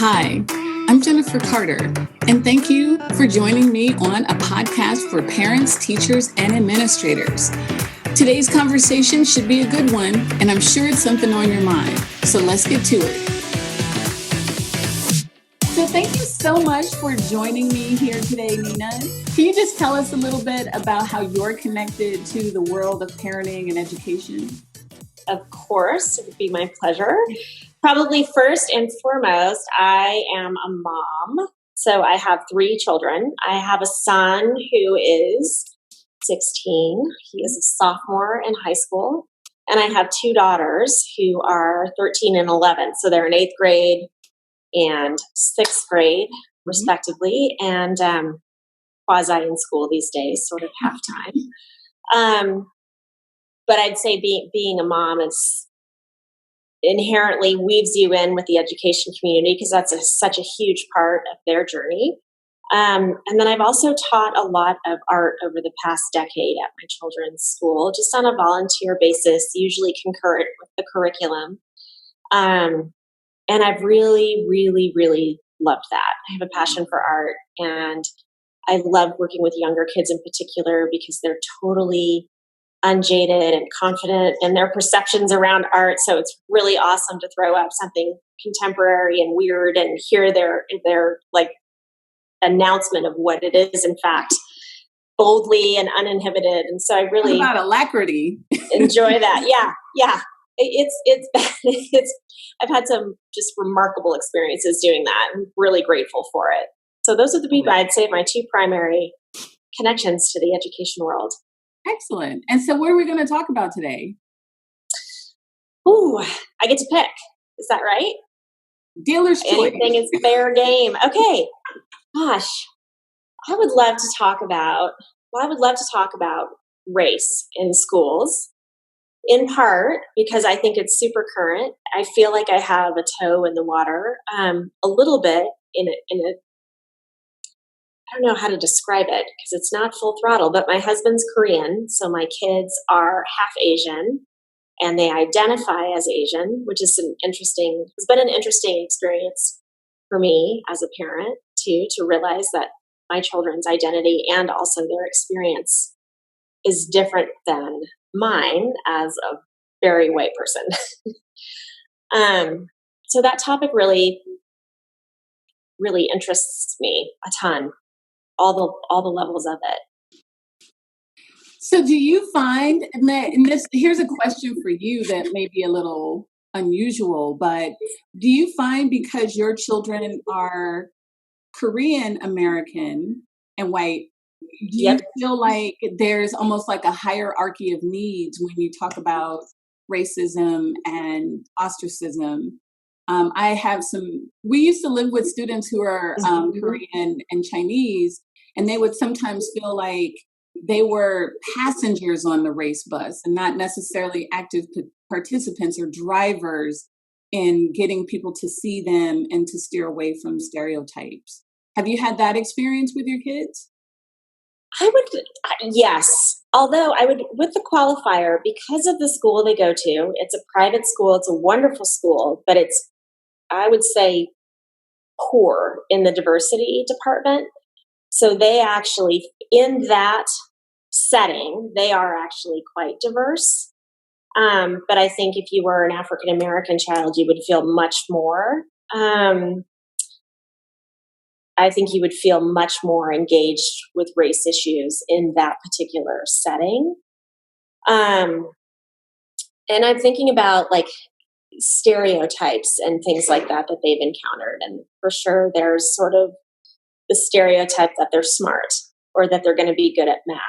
Hi, I'm Jennifer Carter, and thank you for joining me on a podcast for parents, teachers, and administrators. Today's conversation should be a good one, and I'm sure it's something on your mind. So let's get to it. So thank you so much for joining me here today, Nina. Can you just tell us a little bit about how you're connected to the world of parenting and education? Of course, it would be my pleasure. Probably first and foremost, I am a mom. So I have 3 children. I have a son who is 16. He is a sophomore in high school. And I have 2 daughters who are 13 and 11. So they're in 8th grade and 6th grade, respectively, and quasi in school these days, sort of half-time. But I'd say being a mom is inherently weaves you in with the education community because that's such a huge part of their journey. And then I've also taught a lot of art over the past decade at my children's school, just on a volunteer basis, usually concurrent with the curriculum. And I've really, really, really loved that. I have a passion for art, and I love working with younger kids in particular because they're totally unjaded and confident in their perceptions around art. So it's really awesome to throw up something contemporary and weird and hear their like announcement of what it is, in fact, boldly and uninhibited. And so I really about alacrity enjoy that. Yeah. It's I've had some just remarkable experiences doing that. I'm really grateful for it. So those are the people I'd say my 2 primary connections to the education world. Excellent. And so what are we going to talk about today? Ooh, I get to pick. Is that right? Dealer's choice. Anything is fair game. Okay. Gosh, I would love to talk about race in schools, in part because I think it's super current. I feel like I have a toe in the water, a little bit in a I don't know how to describe it because it's not full throttle, but my husband's Korean, so my kids are half Asian and they identify as Asian, which is has been an interesting experience for me as a parent too, to realize that my children's identity and also their experience is different than mine as a very white person. So that topic really, really interests me a ton. All the levels of it. So do you find, and here's a question for you that may be a little unusual, but do you find because your children are Korean American and white, do you feel like there's almost like a hierarchy of needs when you talk about racism and ostracism? We used to live with students who are Korean and Chinese, and they would sometimes feel like they were passengers on the race bus and not necessarily active participants or drivers in getting people to see them and to steer away from stereotypes. Have you had that experience with your kids? Yes. Although I would, with the qualifier, because of the school they go to, it's a private school, it's a wonderful school, but it's, I would say, poor in the diversity department. So they actually, in that setting, they are actually quite diverse. But I think if you were an African American child, you would feel much more. I think you would feel much more engaged with race issues in that particular setting. And I'm thinking about like stereotypes and things like that they've encountered. And for sure, there's sort of the stereotype that they're smart or that they're going to be good at math.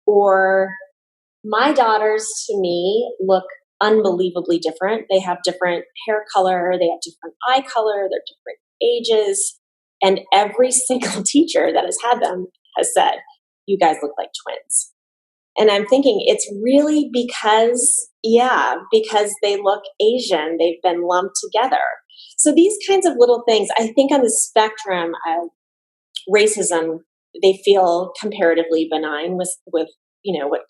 Or my daughters, to me, look unbelievably different. They have different hair color, they have different eye color, they're different ages. And every single teacher that has had them has said, you guys look like twins. And I'm thinking it's really because they look Asian. They've been lumped together. So these kinds of little things, I think on the spectrum of racism, they feel comparatively benign with what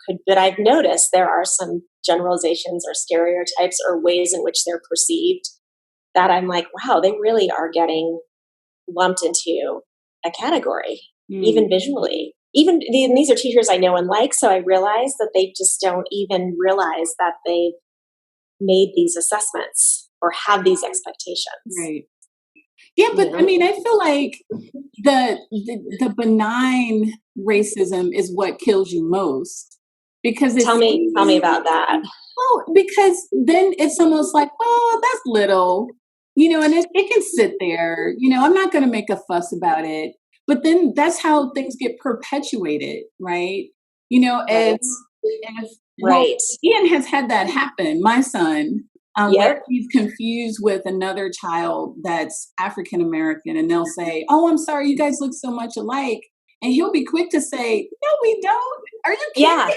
could, but I've noticed there are some generalizations or stereotypes or ways in which they're perceived that I'm like, wow, they really are getting lumped into a category, even visually. And these are teachers I know and like, so I realize that they just don't even realize that they've made these assessments or have these expectations. Right. Yeah, but I mean, I feel like the benign racism is what kills you most, because it's Tell me about that. well, because then it's almost like, well, that's little, and it can sit there. I'm not going to make a fuss about it. But then that's how things get perpetuated, right? As well, Right. Ian has had that happen. My son, where Yep. he's confused with another child that's African American, and they'll say, "Oh, I'm sorry, you guys look so much alike," and he'll be quick to say, "No, we don't. Are you kidding?" Yeah.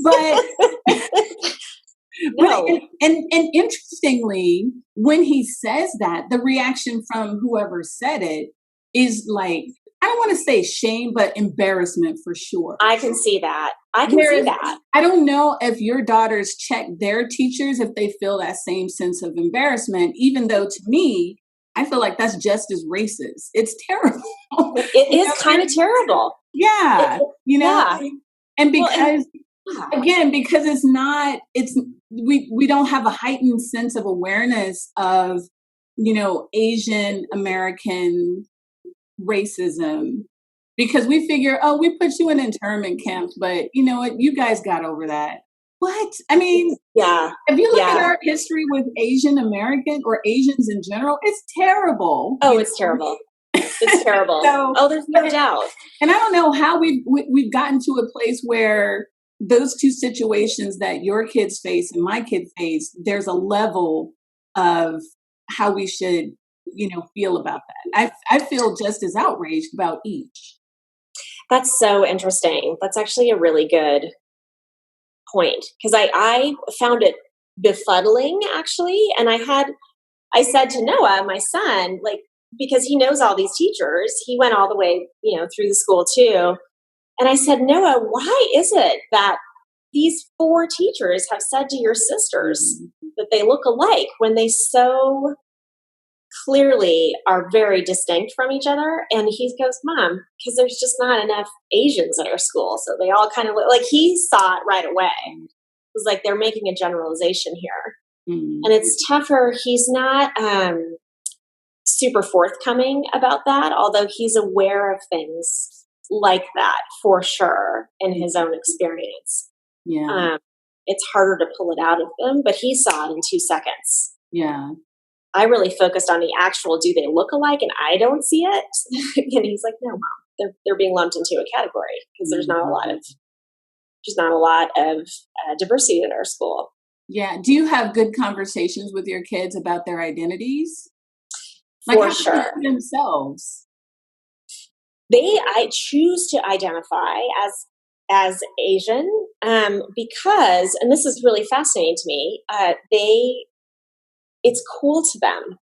But No. and interestingly, when he says that, the reaction from whoever said it is like, I don't want to say shame, but embarrassment for sure. I can see that. I can see that. I don't know if your daughters check their teachers if they feel that same sense of embarrassment, even though to me, I feel like that's just as racist. It's terrible. It is kind of terrible. Yeah. Yeah. And because because we don't have a heightened sense of awareness of, Asian American racism, because we figure, oh, we put you in internment camps, but you know what? You guys got over that. What? I mean, if you look at our history with Asian American or Asians in general, it's terrible. Oh, it's terrible. It's terrible. There's no doubt. And I don't know how we've gotten to a place where those two situations that your kids face and my kids face, there's a level of how we should, feel about that. I feel just as outraged about each. That's so interesting. That's actually a really good point, because I found it befuddling, actually. And I said to Noah, my son, like, because he knows all these teachers, he went all the way, through the school too. And I said, Noah, why is it that these 4 teachers have said to your sisters that they look alike when they so clearly are very distinct from each other? And he goes, Mom, because there's just not enough Asians at our school. So they all kind of look like, he saw it right away. It was like, they're making a generalization here. And it's tougher. He's not super forthcoming about that, although he's aware of things like that for sure in his own experience. Yeah. It's harder to pull it out of them, but he saw it in 2 seconds. Yeah. I really focused on the actual, do they look alike? And I don't see it. And he's like, no, Mom, they're being lumped into a category because there's not a lot of diversity at our school. Yeah. Do you have good conversations with your kids about their identities? For sure. Themselves. I choose to identify as Asian because, and this is really fascinating to me, it's cool to them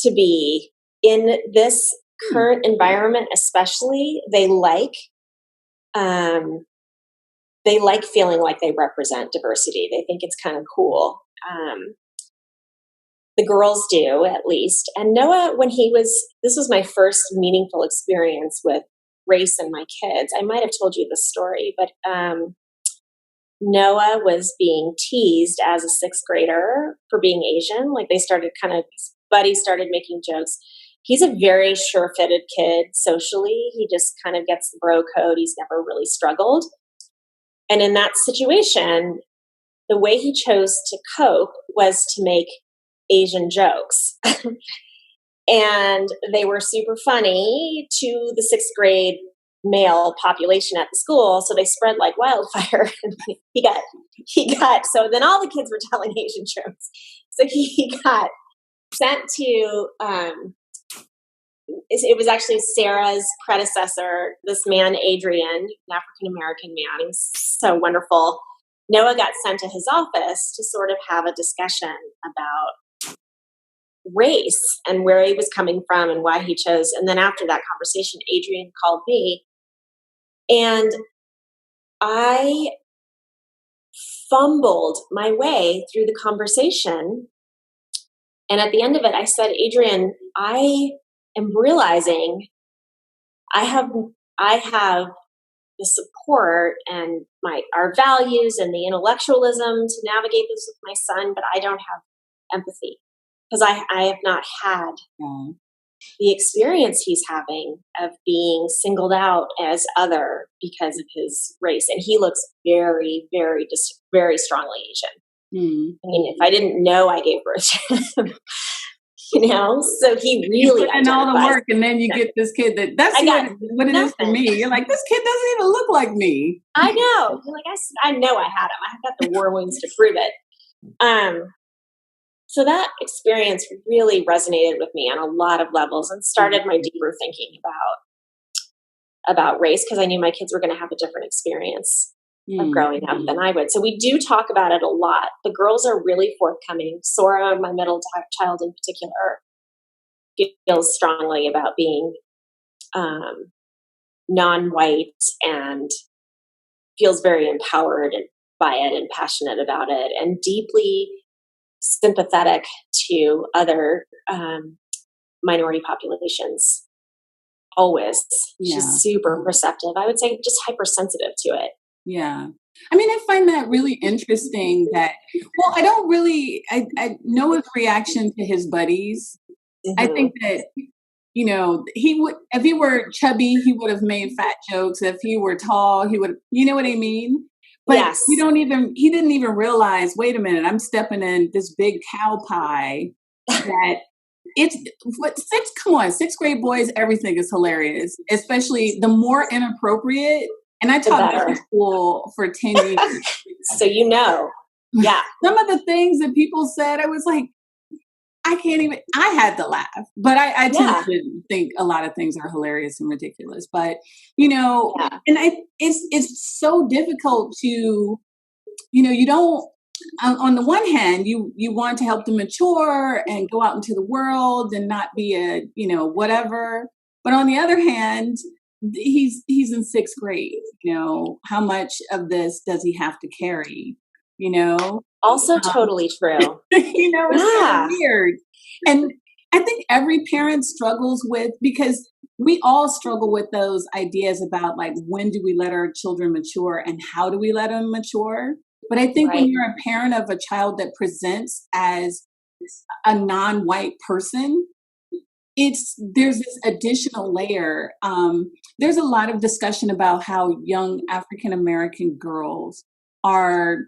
to be in this current environment, especially. They like feeling like they represent diversity. They think it's kind of cool. The girls do, at least. And Noah, this was my first meaningful experience with race and my kids. I might have told you this story, but Noah was being teased as a 6th grader for being Asian. Like, his buddies started making jokes. He's a very sure-footed kid socially. He just kind of gets the bro code. He's never really struggled. And in that situation, the way he chose to cope was to make Asian jokes. And they were super funny to the 6th grade male population at the school. So they spread like wildfire. he got, so then all the kids were telling Asian jokes. So he got sent to, it was actually Sarah's predecessor, this man, Adrian, an African-American man. He's so wonderful. Noah got sent to his office to sort of have a discussion about race and where he was coming from and why he chose. And then after that conversation, Adrian called me, and I fumbled my way through the conversation And at the end of it, I said, Adrian, I am realizing I have the support and our values and the intellectualism to navigate this with my son, but I don't have empathy because I have not had the experience he's having of being singled out as other because of his race. And he looks very, very, very strongly Asian. I mean, if I didn't know I gave birth to him, so he really you put in all the work, and then you get this kid that's what it is for me. You're like, this kid doesn't even look like me. I know. You're like, I know I had him. I've got the war wounds to prove it. So that experience really resonated with me on a lot of levels and started my deeper thinking about race, because I knew my kids were going to have a different experience of growing up than I would. So we do talk about it a lot. The girls are really forthcoming. Sora, my middle child in particular, feels strongly about being non-white and feels very empowered by it and passionate about it and deeply sympathetic to other minority populations. Always. She's super receptive. I would say just hypersensitive to it. Yeah. I mean, I find that really interesting that, I don't really, I know his reaction to his buddies. I think that, he would, if he were chubby, he would have made fat jokes. If he were tall, he would, you know what I mean? But he didn't even realize, wait a minute, I'm stepping in this big cow pie that sixth grade boys, everything is hilarious, especially the more inappropriate. And I taught middle school for 10 years. So some of the things that people said, I was like, I had to laugh, but I tend to think a lot of things are hilarious and ridiculous, but, and it's so difficult to, you don't, on the one hand, you want to help them mature and go out into the world and not be a, whatever. But on the other hand, he's in sixth grade, how much of this does he have to carry, Also totally true. It's so weird. And I think every parent struggles with, because we all struggle with those ideas about like, when do we let our children mature and how do we let them mature? But I think when you're a parent of a child that presents as a non-white person, there's this additional layer. There's a lot of discussion about how young African-American girls are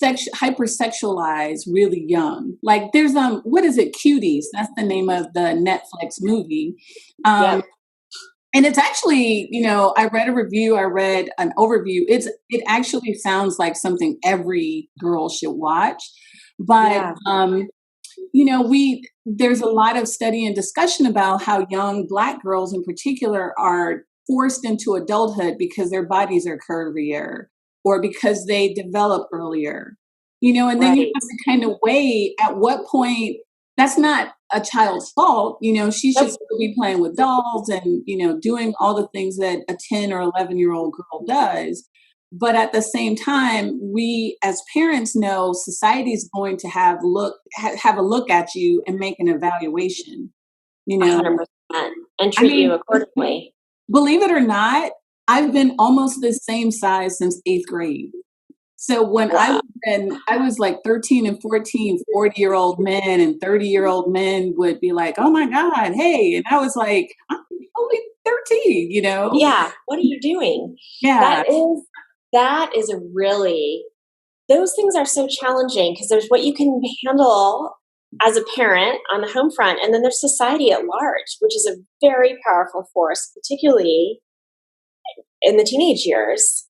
hypersexualized really young. Like there's what is it, Cuties? That's the name of the Netflix movie. And it's actually, I read a review, I read an overview. It actually sounds like something every girl should watch. But there's a lot of study and discussion about how young Black girls in particular are forced into adulthood because their bodies are curvier or because they develop earlier, and then you have to kind of weigh at what point that's not a child's fault. She should still be playing with dolls and, doing all the things that a 10 or 11-year-old girl does. But at the same time, we as parents know society's going to have a look at you and make an evaluation, 100%, and treat you accordingly. Believe it or not, I've been almost the same size since 8th grade. So when I was like 13 and 14, 40-year-old men and 30-year-old men would be like, oh my God, hey. And I was like, I'm only 13, Yeah. What are you doing? Yeah. That is a really, those things are so challenging because there's what you can handle as a parent on the home front, and then there's society at large, which is a very powerful force, particularly in the teenage years,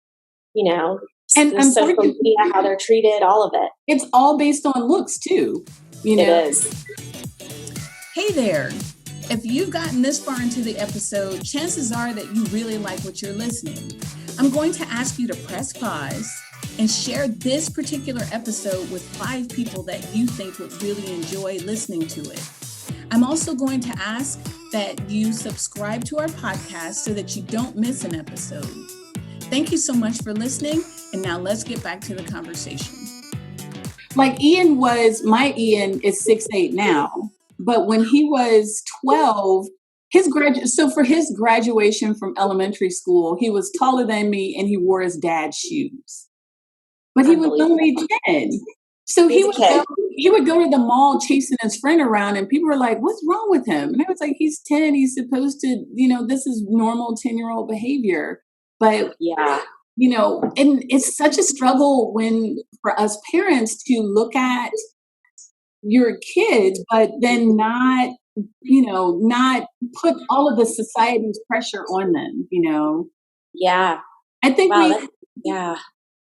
and social media, how they're treated, all of it. It's all based on looks too, It is. Hey there. If you've gotten this far into the episode, chances are that you really like what you're listening. I'm going to ask you to press pause and share this particular episode with 5 people that you think would really enjoy listening to it. I'm also going to ask that you subscribe to our podcast so that you don't miss an episode. Thank you so much for listening, and now let's get back to the conversation. like my Ian is 6'8" now, but when he was 12, so for his graduation from elementary school, he was taller than me and he wore his dad's shoes. But he was only 10. So he would go to the mall chasing his friend around, and people were like, what's wrong with him? And I was like, he's 10. He's supposed to, this is normal 10-year-old behavior. But, and it's such a struggle for us parents to look at your kids, but then not put all of the society's pressure on them, Yeah. I think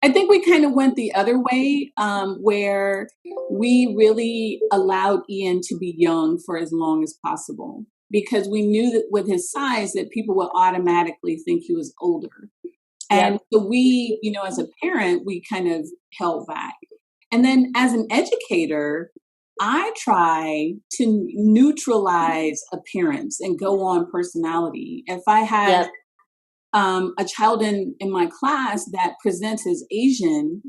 I think we kind of went the other way, where we really allowed Ian to be young for as long as possible, because we knew that with his size that people would automatically think he was older. And so we, as a parent, we kind of held back. And then as an educator, I try to neutralize appearance and go on personality. If I have a child in my class that presents as Asian,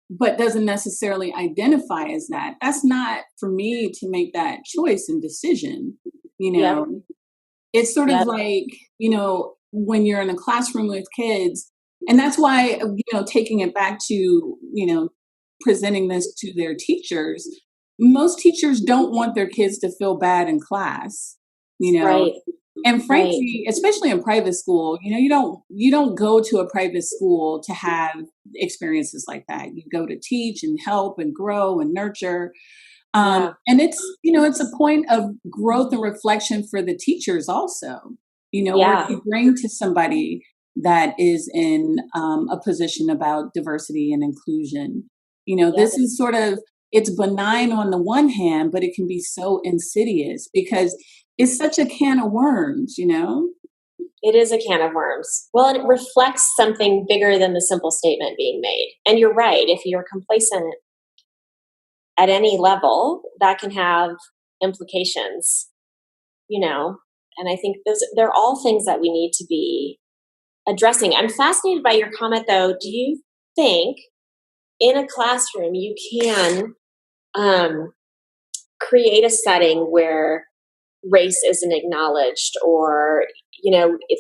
but doesn't necessarily identify as that, that's not for me to make that choice and decision. It's sort of like, when you're in a classroom with kids, and that's why, taking it back to, presenting this to their teachers, most teachers don't want their kids to feel bad in class, Right. And frankly, especially in private school, you don't go to a private school to have experiences like that. You go to teach and help and grow and nurture. And it's, it's a point of growth and reflection for the teachers also, what you bring to somebody that is in a position about diversity and inclusion. This is sort of, it's benign on the one hand, but it can be so insidious because it's such a can of worms, It is a can of worms. Well, and it reflects something bigger than the simple statement being made. And you're right. If you're complacent at any level, that can have implications, and I think they're all things that we need to be addressing. I'm fascinated by your comment, though. Do you think in a classroom you can create a setting where race isn't acknowledged, or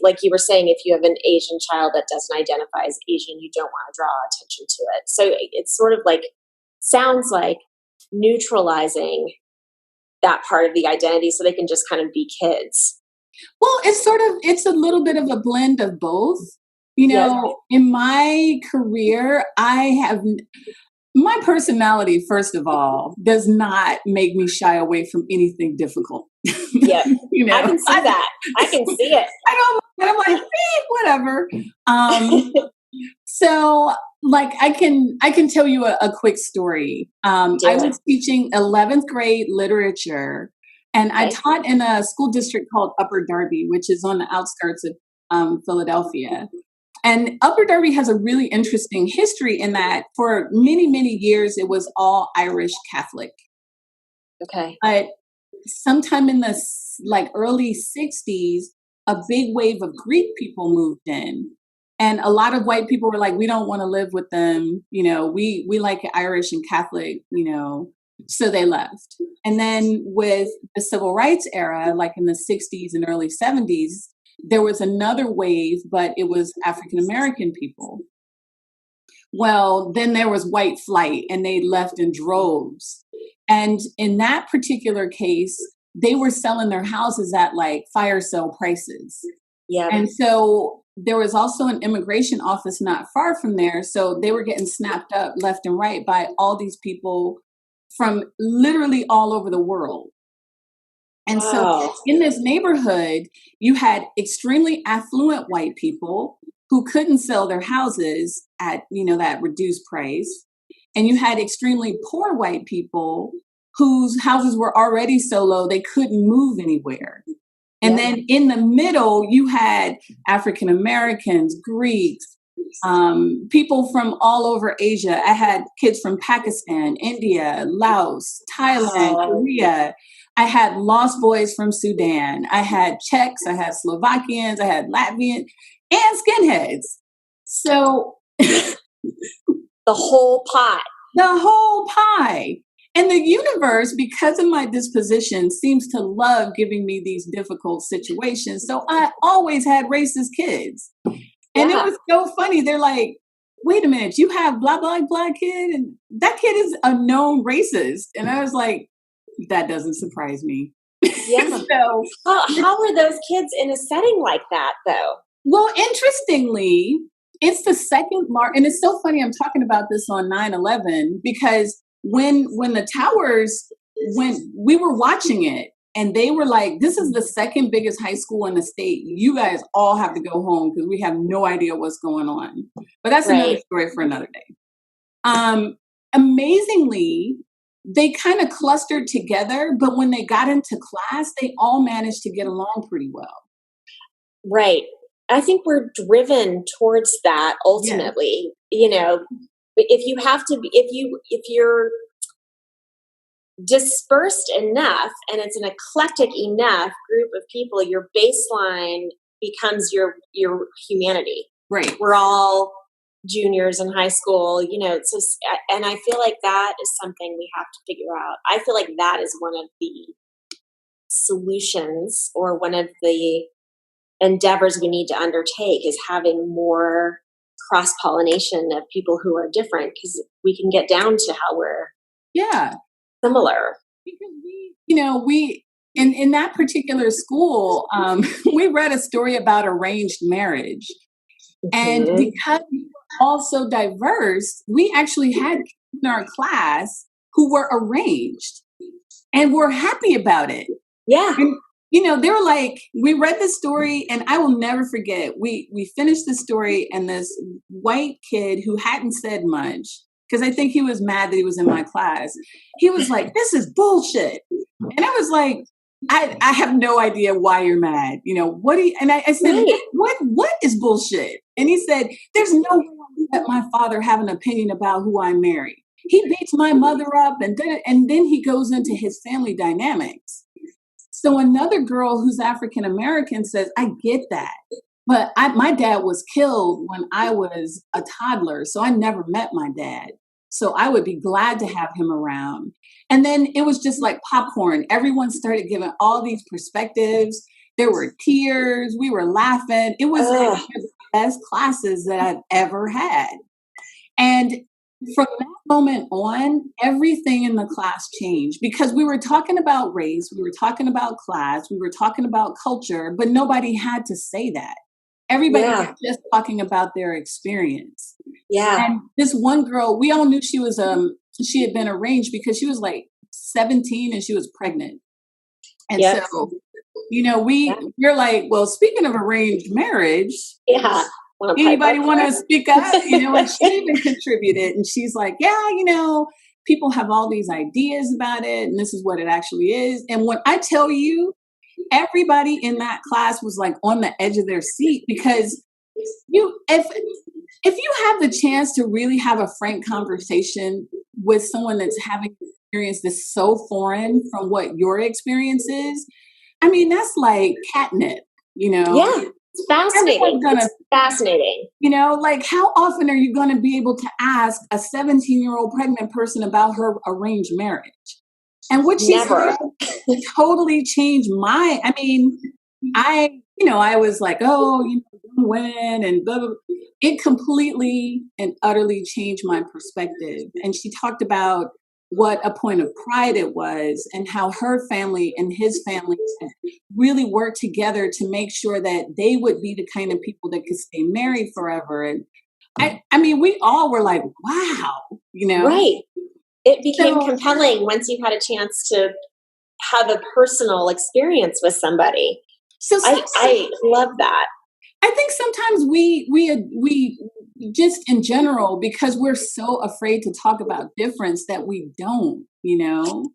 like you were saying, if you have an Asian child that doesn't identify as Asian, you don't want to draw attention to it. So it's sort of like, sounds like neutralizing that part of the identity so they can just kind of be kids. Well, it's a little bit of a blend of both. In my career, my personality, first of all, does not make me shy away from anything difficult. Yeah, I can see that. I can see it. And I'm like, whatever. So, like, I can tell you a quick story. I was teaching 11th grade literature, and I taught in a school district called Upper Darby, which is on the outskirts of Philadelphia. And Upper Darby has a really interesting history in that for many, many years, it was all Irish Catholic. Okay. But sometime in the early 60s, a big wave of Greek people moved in. And a lot of white people were like, we don't want to live with them. We like Irish and Catholic, so they left. And then with the civil rights era, like in the 60s and early 70s, there was another wave, but it was African American people. Well, then there was white flight, and they left in droves. And in that particular case, they were selling their houses at like fire sale prices. Yeah. And so there was also an immigration office not far from there. So they were getting snapped up left and right by all these people from literally all over the world. And so in this neighborhood, you had extremely affluent white people who couldn't sell their houses at, that reduced price. And you had extremely poor white people whose houses were already so low they couldn't move anywhere. And then in the middle, you had African Americans, Greeks, people from all over Asia. I had kids from Pakistan, India, Laos, Thailand, Korea. I had lost boys from Sudan. I had Czechs, I had Slovakians, I had Latvians, and skinheads. So the whole pot. the whole pie. And the universe, because of my disposition, seems to love giving me these difficult situations. So I always had racist kids. And it was so funny. They're like, wait a minute, you have blah, blah, blah kid? And that kid is a known racist. And I was like, that doesn't surprise me. Yeah. So, how are those kids in a setting like that, though? Well, interestingly, it's the second and it's so funny. I'm talking about this on 9/11 because when the towers, when we were watching it, and they were like, "This is the second biggest high school in the state. You guys all have to go home because we have no idea what's going on." But that's another story for another day. Amazingly, they kind of clustered together, but when they got into class, they all managed to get along pretty well. Right. I think we're driven towards that ultimately. Yeah. You know, if you have to be, if you're dispersed enough and it's an eclectic enough group of people, your baseline becomes your humanity. Right. We're all juniors in high school, you know, it's just, and I feel like that is something we have to figure out. I feel like that is one of the solutions or one of the endeavors we need to undertake is having more cross-pollination of people who are different, because we can get down to how we're similar. Because we in that particular school, we read a story about arranged marriage. And because we were all so diverse, we actually had kids in our class who were arranged and were happy about it. Yeah. And, you know, they were like, we read the story and I will never forget. We finished the story and this white kid who hadn't said much, because I think he was mad that he was in my class. He was like, "This is bullshit." And I was like, I have no idea why you're mad. You know, what do you, and I said, what is bullshit? And he said, "There's no way I let my father have an opinion about who I marry. He beats my mother up." And then he goes into his family dynamics. So another girl who's African-American says, "I get that. But my dad was killed when I was a toddler, so I never met my dad. So I would be glad to have him around." And then it was just like popcorn. Everyone started giving all these perspectives. There were tears. We were laughing. It was like the best classes that I've ever had. And from that moment on, everything in the class changed because we were talking about race, we were talking about class, we were talking about culture, but nobody had to say that. Everybody was just talking about their experience. Yeah. And this one girl, we all knew she was she had been arranged because she was like 17 and she was pregnant. And so, you know, we're like, well, speaking of arranged marriage, anybody want to speak up? You know, and she even contributed. And she's like, yeah, you know, people have all these ideas about it, and this is what it actually is. And when I tell you, everybody in that class was like on the edge of their seat, because if you have the chance to really have a frank conversation with someone that's having an experience that's so foreign from what your experience is, I mean, that's like catnip, you know? Yeah, it's fascinating. It's fascinating. You know, like how often are you going to be able to ask a 17-year-old pregnant person about her arranged marriage? And what she said totally changed I was like, oh, you know, women and blah, blah, blah. It completely and utterly changed my perspective. And she talked about what a point of pride it was and how her family and his family really worked together to make sure that they would be the kind of people that could stay married forever. And I mean, we all were like, wow, you know? Right. It became compelling once you had a chance to have a personal experience with somebody. So I love that. I think sometimes we just in general, because we're so afraid to talk about difference, that we don't, you know?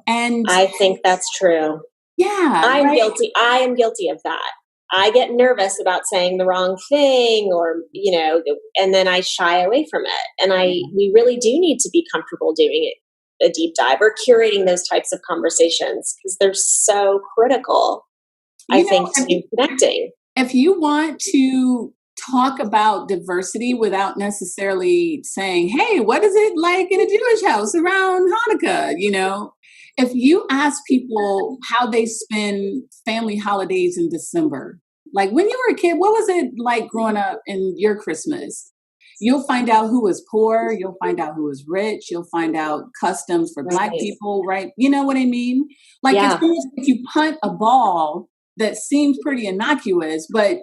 And I think that's true. Yeah. I'm guilty. I am guilty of that. I get nervous about saying the wrong thing, or, you know, and then I shy away from it. And we really do need to be comfortable doing a deep dive or curating those types of conversations, because they're so critical, I think, to connecting. If you want to talk about diversity without necessarily saying, hey, what is it like in a Jewish house around Hanukkah? If you ask people how they spend family holidays in December, like when you were a kid, what was it like growing up in your Christmas? You'll find out who was poor. You'll find out who was rich. You'll find out customs for Black people, right? You know what I mean? Like it's almost like you punt a ball that seems pretty innocuous, but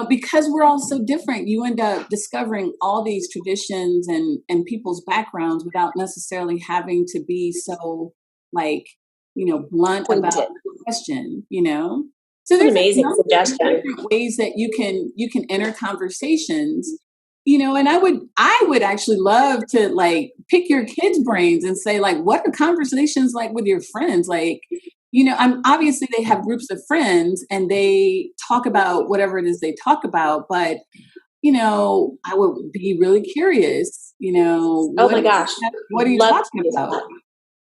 because we're all so different, you end up discovering all these traditions and people's backgrounds without necessarily having to be so blunt about the question, So there's an amazing suggestion. Different ways that you can enter conversations, and I would actually love to pick your kids' brains and say, what are conversations like with your friends? Obviously they have groups of friends and they talk about whatever it is they talk about, but I would be really curious, oh my gosh, what are you talking about?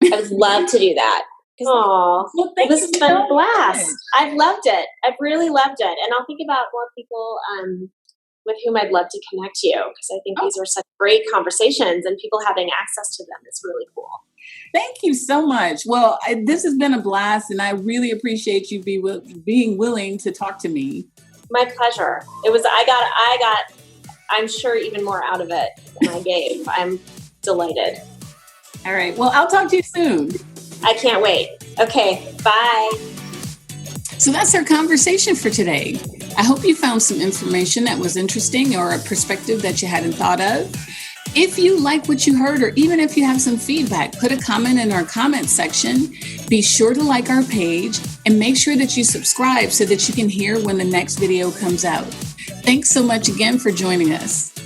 I would love to do that. Oh, well, this has been a blast. I've loved it. I've really loved it. And I'll think about more people with whom I'd love to connect you, because I think these are such great conversations and people having access to them is really cool. Thank you so much. Well, this has been a blast, and I really appreciate you being willing to talk to me. My pleasure. It was. I got. I'm sure even more out of it than I gave. I'm delighted. All right. Well, I'll talk to you soon. I can't wait. Okay. Bye. So that's our conversation for today. I hope you found some information that was interesting or a perspective that you hadn't thought of. If you like what you heard, or even if you have some feedback, put a comment in our comment section. Be sure to like our page and make sure that you subscribe so that you can hear when the next video comes out. Thanks so much again for joining us.